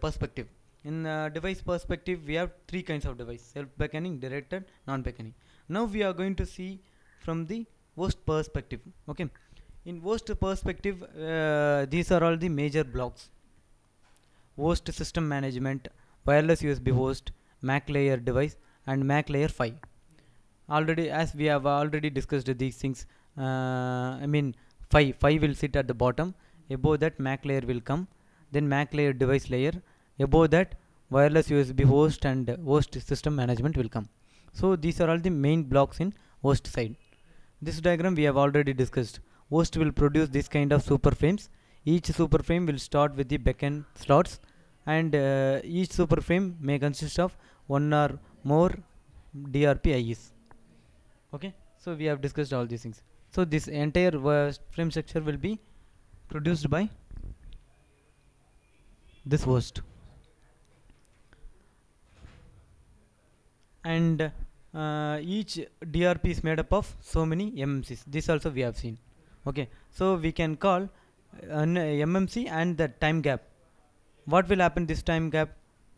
perspective. In device perspective, we have three kinds of device: self-beckoning, directed, non-beckoning. Now we are going to see from the host perspective. Okay, in host perspective, these are all the major blocks: host system management, wireless USB host, MAC layer device, and MAC layer 5. Already, as we have already discussed these things, I mean 5 will sit at the bottom. Above that, MAC layer will come, then MAC layer device layer. Above that, wireless USB host and host system management will come. So these are all the main blocks in host side. This diagram we have already discussed. Host will produce this kind of super frames. Each super frame will start with the backend slots, and each super frame may consist of one or more DRP IEs. Okay, so we have discussed all these things. So this entire frame structure will be produced by this host, and each DRP is made up of so many MMCs. This also we have seen. Okay, so we can call an MMC and the time gap. What will happen this time gap?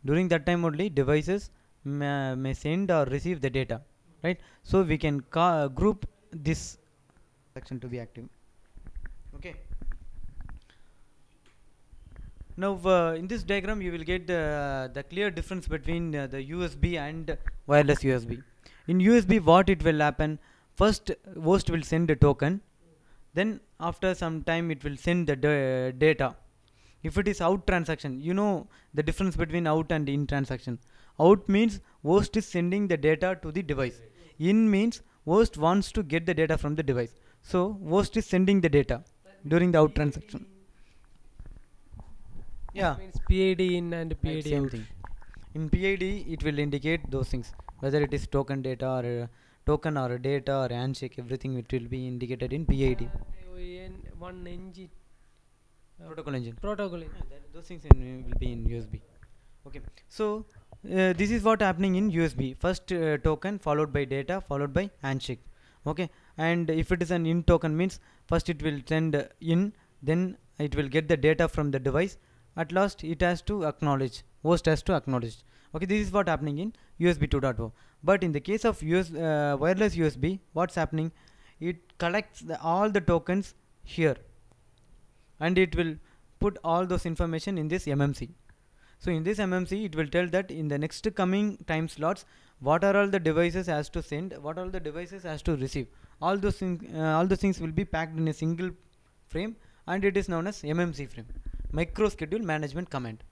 During that time only devices may send or receive the data, right? So we can group this section to be active. Okay, now in this diagram you will get the clear difference between the USB and wireless USB. In USB, what it will happen: first host will send a token, then after some time it will send the data. If it is out transaction, you know the difference between out and in transaction. Out means host is sending the data to the device. In means host wants to get the data from the device. So host is sending the data during the out transaction. Yeah, Means PID in and PID same out. thing. In PID it will indicate those things, whether it is token data or token or data or handshake, everything it will be indicated in PID. One engine. Protocol engine. Protocol engine. Those things will be in USB. Okay, so this is what happening in USB. First token followed by data followed by handshake. Okay, and if it is an in token means first it will send in, then it will get the data from the device. At last it has to acknowledge, host has to acknowledge. Okay, this is what happening in USB 2.0. But in the case of wireless USB, what's happening? It collects all the tokens here, and it will put all those information in this MMC. So in this MMC it will tell that in the next coming time slots what are all the devices has to send, what all the devices has to receive. All those things will be packed in a single frame, and it is known as MMC frame, micro schedule management command.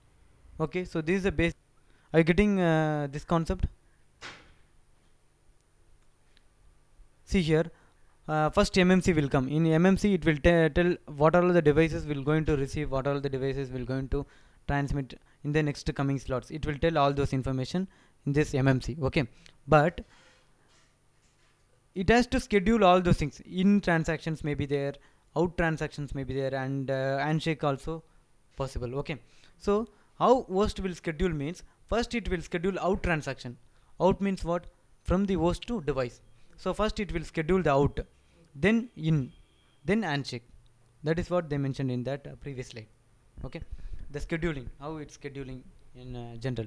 Okay, so this is the base. Are you getting this concept? See here, first MMC will come. In MMC it will tell what all the devices will going to receive, what all the devices will going to transmit in the next coming slots. It will tell all those information in this MMC. Okay, but it has to schedule all those things. In transactions may be there, out transactions may be there, and handshake also possible. Okay, so how host will schedule means first it will schedule out transaction. Out means what? From the host to device. So first it will schedule the out, then in, then handshake. That is what they mentioned in that previous slide. Okay, the scheduling, how it's scheduling in general.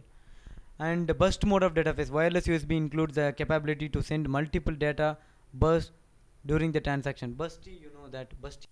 And burst mode of data phase. Wireless USB includes the capability to send multiple data bursts during the transaction. Bursty, you know that bursty.